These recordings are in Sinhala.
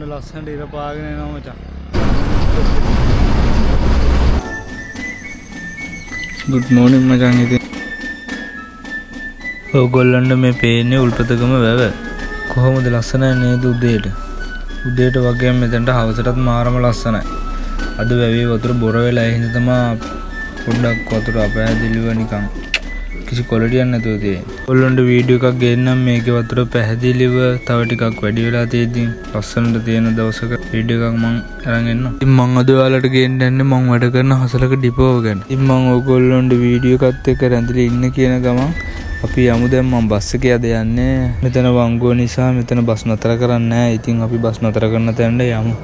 ඔන්න ලස්සනට ඉර පාගෙන එනවා මචං. good morning මචං. ඉතින් ඔයගොල්ලන්ට මේ පේන්නේ උල්පතගම වැව. කොහොමද ලස්සනයි නේද උදේට? උදේට වගේම මෙතනට හවසටත් මාරම ලස්සනයි. අද වැවේ වතුර බොර වෙලා ඒ හින්දා තමයි පොඩ්ඩක් වතුර අපහැදිලිව නිකන් කිසි ක්වොලිටියක් නැතුව තියෙන්නේ. ඔයගොල්ලන්ට වීඩියෝ එකක් ගේන්නම් මේකේ වතුර පැහැදිලිව තව ටිකක් වැඩි වෙලා තියෙද්දි ලස්සනට තියෙන දවසක වීඩියෝ එකක් මම අරන් එන්නම්. ඉතින් මම අද ඔයාලට ගේන්න යන්නේ මම වැඩ කරන හසලක ඩිපෝ ගැන. ඉතින් මම ඔයගොල්ලන්ට වීඩියෝ එකත් එක්ක රැඳිලා ඉන්න කියන ගමන් අපි යමු දැන් මම බස් එකේ අද යන්නේ. මෙතන වංගුව නිසා මෙතන බස් නතර කරන්නේ නැහැ. ඉතින් අපි බස් නතර කරන තැනට යමු.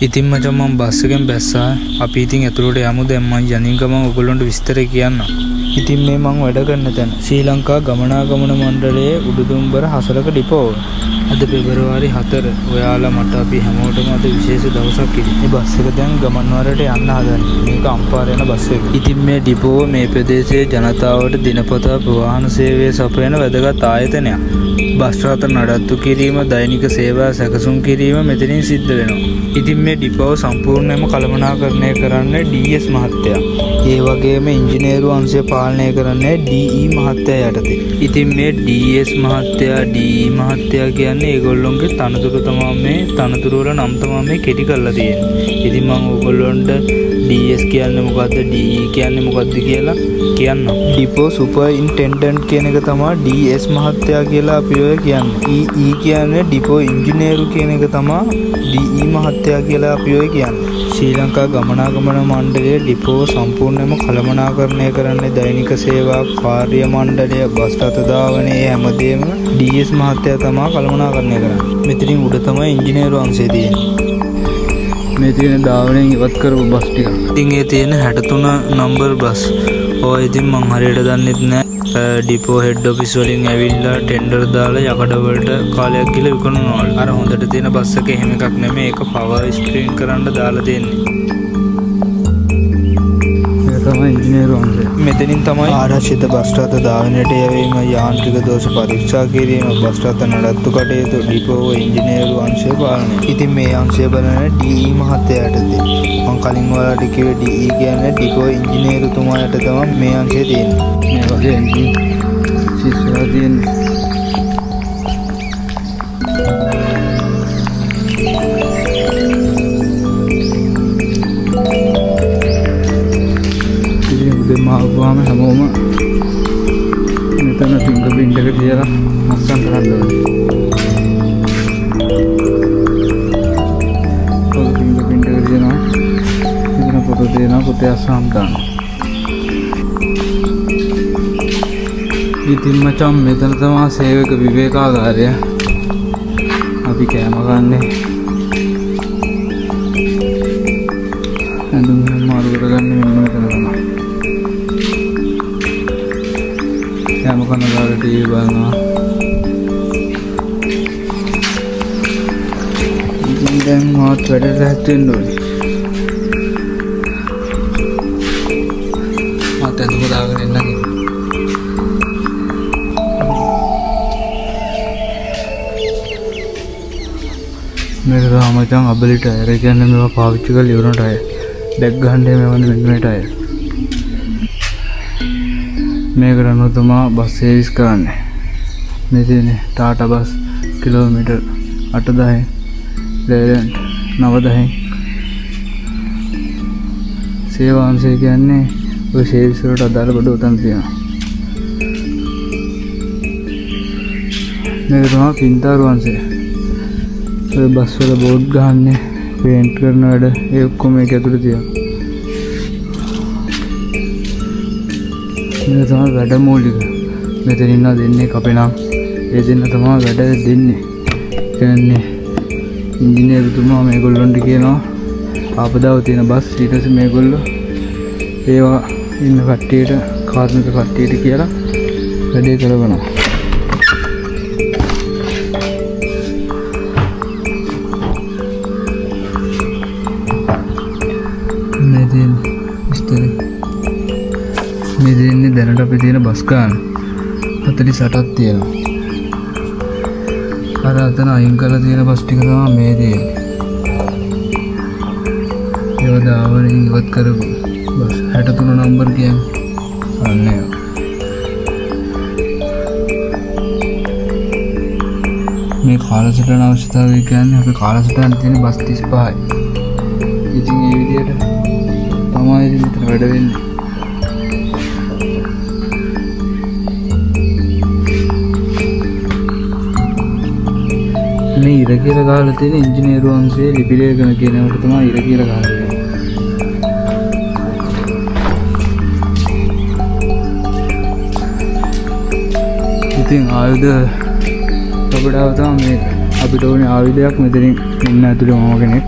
ඉතින් මචං මම බස් එකෙන් බැස්සා. අපි ඉතින් ඇතුළට යමු. දැන් මම යනින් ගමන් ඔයගොල්ලන්ට විස්තර කියන්නම්. ඉතින් මේ මම වැඩ කරන තැන ශ්‍රී ලංකා ගමනාගමන මණ්ඩලයේ උඩුදුම්බර හසලක ඩිපෝ. අද පෙබරවාරි 4. ඔයාලා මට අපි හැමෝටම අද විශේෂ දවසක් ඉතින්. මේ බස් එක දැන් ගමන් වලට යන්න හදන්නේ. මේක අම්පාර යන බස් එක. ඉතින් මේ ඩිපෝ මේ ප්‍රදේශයේ ජනතාවට දිනපතා ප්‍රවාහන සේවය සපයන වැදගත් ආයතනයක්. බස් රථ නඩත්තු කිරීම, දෛනික සේවා සැකසුම් කිරීම මෙතනින් සිද්ධ වෙනවා. ඉතින් මේ ඩිපෝ සම්පූර්ණයෙන්ම කළමනාකරණය කරන්නේ DS මහත්තයා. ඒ වගේම ඉංජිනේරු අංශය පාලනය කරන්නේ DE මහත්තයා යටතේ. ඉතින් මේ DS මහත්තයා DE මහත්තයා කියන්නේ ඒගොල්ලොන්ගේ තනතුරු තමයි මේ තනතුරු වල නම් තමයි මේ කෙටි කරලා තියෙන්නේ. ඉතින් මම ඕගොල්ලොන්ට DS කියන්නේ මොකද්ද DE කියන්නේ මොකද්ද කියලා කියන්නම්. ඩිපෝ සුපර්ඉන්ටෙන්ඩන්ට් කියන එක තමයි DS මහත්තයා කියලා අපි ඔය කියන්නේ. EE කියන්නේ ඩිපෝ ඉංජිනේරු කියන එක තමයි DE මහත්තයා කියලා අපි ඔය කියන්නේ. ශ්‍රී ලංකා ගමනාගමන මණ්ඩලයේ ඩිපෝ සම්පූර්ණයෙන්ම කළමනාකරණය කරන්නේ දෛනික සේවා කාර්ය මණ්ඩලය, බස් රථ ධාවනයේ හැමදේම DS මහත්තයා තමයි කළමනාකරණය කරන්නේ. මෙතනින් උඩ තමයි ඉංජිනේරු අංශය තියෙන්නේ. මේ තියෙන ධාවනයෙන් ඉවත් කරපු බස් ටික. ඉතින් ඒ තියෙන 63 නම්බර් බස්. ඔය ඉතින් මං හරියට දන්නෙත් නෑ. ඩිපෝ හෙඩ් ඔෆිස් වලින් ඇවිල්ලා ටෙන්ඩර් දාලා යකඩ වලට කාලයක් ගිහලා විකුණනවලු. අර හොඳට තියෙන බස් එක එහෙම එකක් නෙමෙයි. ඒක පවර් ස්ක්‍රීන් කරන්න දාලා තියෙන්නේ. ඒක තමයි ඉංජිනේරු අංශය. මෙතනින් තමයි ආරක්ෂිත බස් රථ ධාවනයට යැවීම, යාන්ත්‍රික දෝෂ පරීක්ෂා කිරීම, බස් රථ නඩත්තු කටයුතු ඩිපෝ ඉංජිනේරු අංශය පාලනය. ඉතින් මේ අංශය බලන DE මහත්තයා යටතේ. මම කලින් ඔයාලට කිව්වේ DE කියන්නේ ඩිපෝ ඉංජිනේරුතුමා යට තමයි මේ අංශය තියෙන්නේ. මේ වගේ එන්ජින් සිස්ටම් තියෙන්නේ. මාවුවාම හැමෝම මෙතන ෆිංගර් ප්‍රින්ට් එක තියලා අස්සම් කරන්න ඕනේ. පොත ෆිංගර් ප්‍රින්ට් එක තියනවා. ඉතින් පොත දෙනවා, පොතේ අස්සම් දානවා. ඉතින් මචං මෙතන තමයි සේවක විවේකාගාරය. අපි කෑම ගන්නේ. ඇඳුම් මාරු කරගන්නේ මෙන්න මෙතන තමයි. කෑම කන දාලා ටීවී බලනවා. ඉතින් දැන් මාත් වැඩට රැත් වෙන්න ඕනේ. මාත් ඇඳුම දාගෙන එන්න. මේක තමයි මචං අබලි ටයර්. ඒ කියන්නේ මේවා පාවිච්චි කරලා ඉවරන ටයර්. ඩැක් ගහන්න මේවනේ මෙන්න මේ ටයර්. මේකට අනුව තමයි බස් සර්විස් කරන්නේ. මේ තියෙන්නේ ටාටා බස් කිලෝමීටර් 8,000න් ලේලන්ඩ් 9,000න්. සේවා අංශය කියන්නේ ඔය සර්විස් වලට අදාළ බඩ උතන් තියෙනවා. මේක තමයි පින්තාරු අංශය. ඔය බස් වල බෝඩ් ගහන්නේ, පේන්ට් කරන වැඩ ඒ ඔක්කොම මේක ඇතුළේ තියෙනවා. මේ තමයි වැඩමූලික. මෙතන ඉන්න දෙන්නේ කපෙනම්. ඒ දෙන්න තමයි වැඩ දෙන්නේ. කියන්නේ ඉංජිනේරුතුමා මේගොල්ලොන්ට කියනවා ආපදාව තියෙන බස් ඊට පස්සේ මේගොල්ලෝ ඒවා ඉන්න කට්ටියට කාර්මික කට්ටියට කියලා වැඩේ කරනවා. මේ දෙන්නේ දැනට අපි තියෙන බස් ගන්න 48ක් තියෙනවා. අර අතන අයින් කරලා තියෙන බස් ටික තමයි මේ තියෙන්නේ. ඒවා දාවනේ ඉවත් කරපු බස් 63 නම්බර් කියන්නේ. අනේ මේ කාලසටහන අවශ්‍යතාවය කියන්නේ අපි කාලසටහන තියෙන බස් 35යි. ඉතින් මේ විදිහට තමයි ඉතින් වැඩ වෙන්නේ. මේ ඉර කියලා ගහලා තියෙන ඉංජිනේරු වංශයේ ලිපි ලේඛන කියනකට තමයි ඉර කියලා ගහලා තියෙන්නේ. ඉතින් ආයුධ කපඩාව තමයි මේක. අපිට ඕනේ ආයුධයක් මෙතනින් ඉන්න ඇතුලේ මම කෙනෙක්.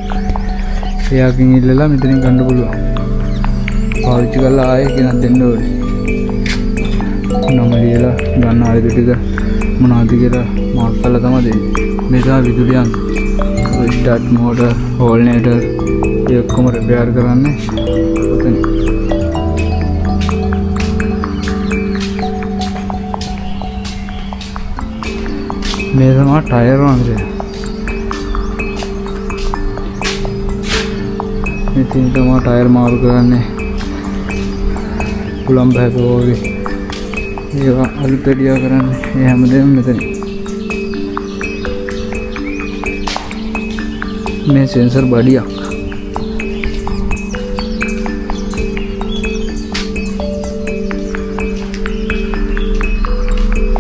එයාකින් ඉල්ලලා මෙතනින් ගන්න පුළුවන්. පාවිච්චි කරලා ආයෙ කෙනක් දෙන්න ඕනේ. නම ලියලා ගන්න ආයුධ ටික මොනවද කියලා මාක් කරලා තමයි දෙන්නේ. මේ තමයි විදුලි යන්ත්‍ර. ස්ටාර්ට් මෝටර්, ඕල්ටර්නේටර් ඒ ඔක්කොම රිපෙයාර් කරන්නේ ඔතන. මේ තමයි ටයර් වංශය. ඉතින් තමයි ටයර් මාරු කරන්නේ. කුලම් බහපුවා වගේ. ඒවා අලුත් වැඩියා කරන්නේ. ඒ හැමදේම මෙතන. මේ සෙන්සර් බඩියක්.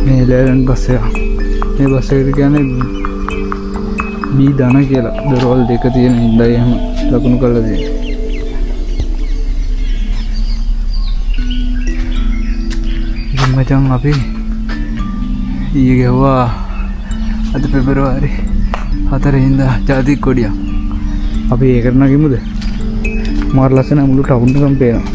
මේ ලෑලන් බස් එක. මේ බස් එකට කියන්නේ බී දන කියලා. දොරවල් දෙක තියෙන හින්දා එහෙම ලකුණු කරලා තියෙනවා. ඉතින් මචං අපි ඊයේ ගියා අද පෙබරවාරි 4 හින්දා ජාතික කොඩියක්. අපි ඒකට නගිමුද? මාර ලස්සන මුළු ටවුන් එකම පේනවා.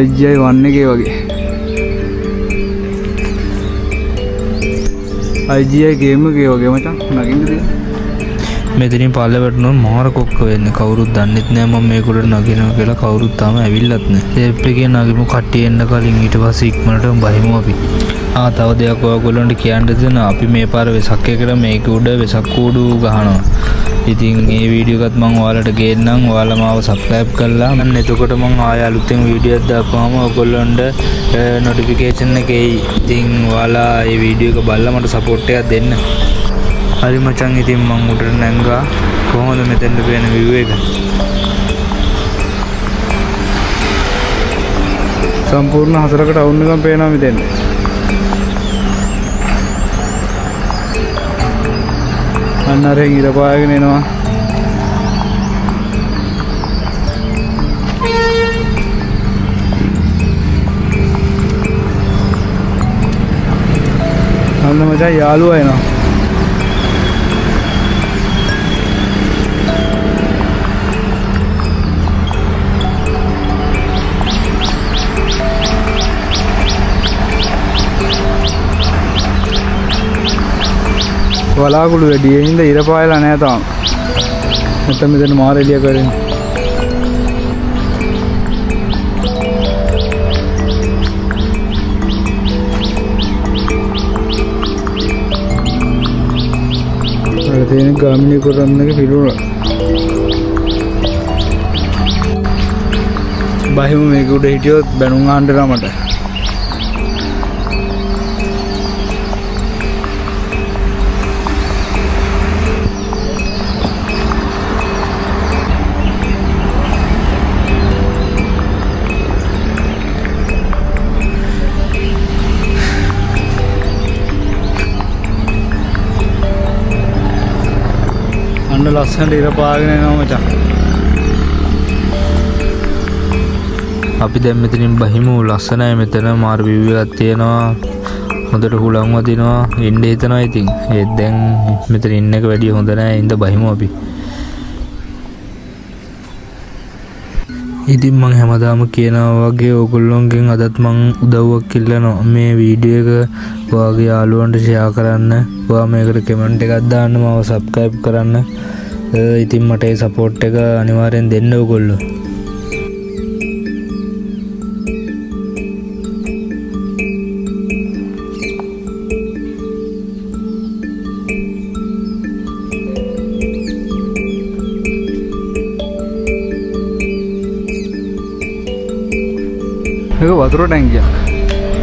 IGI 1 එකේ වගේ. IGI ගේම් එකේ වගේ මචං නගින්න තියෙනවා. මෙතනින් පල්ලෙ වැටුණොත් මාර කොක්ක වෙන්නේ. කවුරුත් දන්නෙත් නෑ මම මේකට නගිනවා කියලා. කවුරුත් තාම ඇවිල්ලත් නෑ. ටේප් එකේ නගිමු කට්ටිය එන්න කලින් ඊට පස්සේ ඉක්මනට බහිමු අපි. තව දෙයක් ඔයගොල්ලන්ට කියන්න දෙන අපි මේ පාර වෙසක් එකට මේක උඩ වෙසක් කූඩු ගහනවා. ඉතින් මේ වීඩියෝ එකත් මම ඔයාලට ගේන්නම්. ඔයාලා මාව සබ්ස්ක්‍රයිබ් කරලා මම එතකොට මම ආය අලුතෙන් වීඩියෝ එකක් දාපුවාම ඔයගොල්ලන්ට නොටිෆිකේෂන් එක එයි. ඉතින් ඔයාලා මේ වීඩියෝ එක බලලා මට සපෝට් එකක් දෙන්න. හරි මචං. ඉතින් මං උඩට නැංගා. කොහොමද මෙතෙන්ට පේන view එක? සම්පූර්ණ 4ක ටවුන් එකම පේනවා මෙතෙන්. අන්න අර ඉර පායගෙන එනවා. අන්න මචං යාළුවා එනවා. වලාකුළු වැඩි ඒ හින්දා ඉර පායලා නැහැ තාම. නැත්නම් මෙතන මාර එළිය කරන්නේ. අර තියෙන ගාමිණී කරන්නක පිළුණා. බහිමු මේක උඩ හිටියොත් බැනුම් ආන්න රමට. අන්න ලස්සනට ඉර පාගෙන එනවා මචං. අපි දැන් මෙතනින් බහිමු. ලස්සනයි මෙතන. මාර view එකක් තියෙනවා. හොඳට හුලං වදිනවා. ඉන්න හිතනවා ඉතින්. ඒත් දැන් මෙතන ඉන්න එක වැඩිය හොඳ නෑ. ඉඳ බහිමු අපි. ඉතින් මම හැමදාම කියනවා වගේ ඕගොල්ලොන්ගෙන් අදත් මම උදව්වක් ඉල්ලනවා. මේ වීඩියෝ එක ඔයාගේ යාළුවන්ට ෂෙයා කරන්න. ඔයා මේකට කමෙන්ට් එකක් දාන්න. මාව සබ්ස්ක්‍රයිබ් කරන්න. ඉතින් මට ඒ සපෝට් එක අනිවාර්යෙන් දෙන්න ඕගොල්ලෝ. මේක වතුර ටැංකියක්.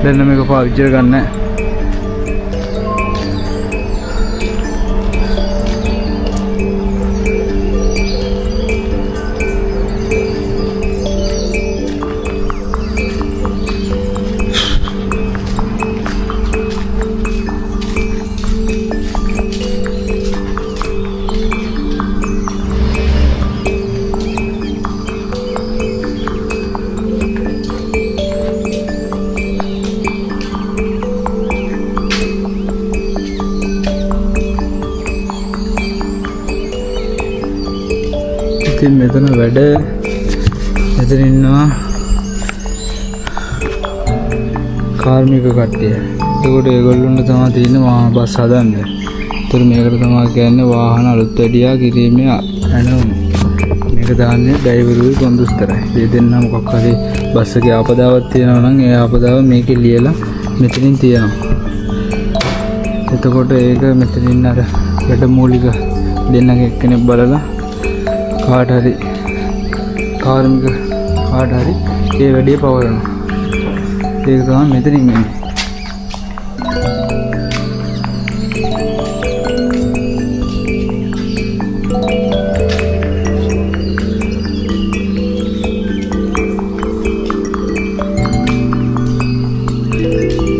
දැන් මේක පාවිච්චි කරගන්න. ඉතින් මෙතන වැඩ මෙතන ඉන්නවා කාර්මික කට්ටිය. ඒකට ඒගොල්ලොන්ට තමයි තියෙන්නේ බස් හදන්න. ඒතර මේකට තමයි කියන්නේ වාහන අලුත් වැඩියා කිරීමේ ඇණවුම. මේක දාන්නේ ඩ්‍රයිවරුයි කොන්දුස්තරයි. මේ දෙන්න මොකක් හරි බස් එකේ ආපදාවක් තියෙනවා නම් ඒ ආපදාව මේකේ ලියලා මෙතනින් තියනවා. එතකොට ඒක මෙතනින් අර වැඩ මූලික දෙන්නගේ එක්කෙනෙක් බලලා කාට හරි කාර්මික කාට හරි ඒ වැඩේ පවරනවා. ඒක තමයි මෙතනින් එන්නේ.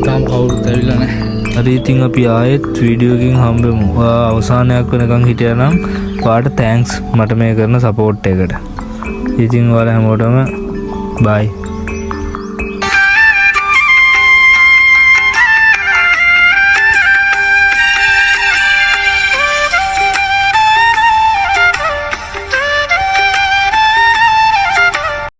තාම කවුරුත් ඇවිල්ලා නැහැ. හරි ඉතින් අපි ආයෙත් වීඩියෝ එකකින් හම්බෙමු. ඔයා අවසානයක් වෙනකන් හිටියා නම් ඔයාට තෑන්ක්ස් මට මේ කරන සපෝට් එකට. ඉතින් ඔයාලා හැමෝටම බයි.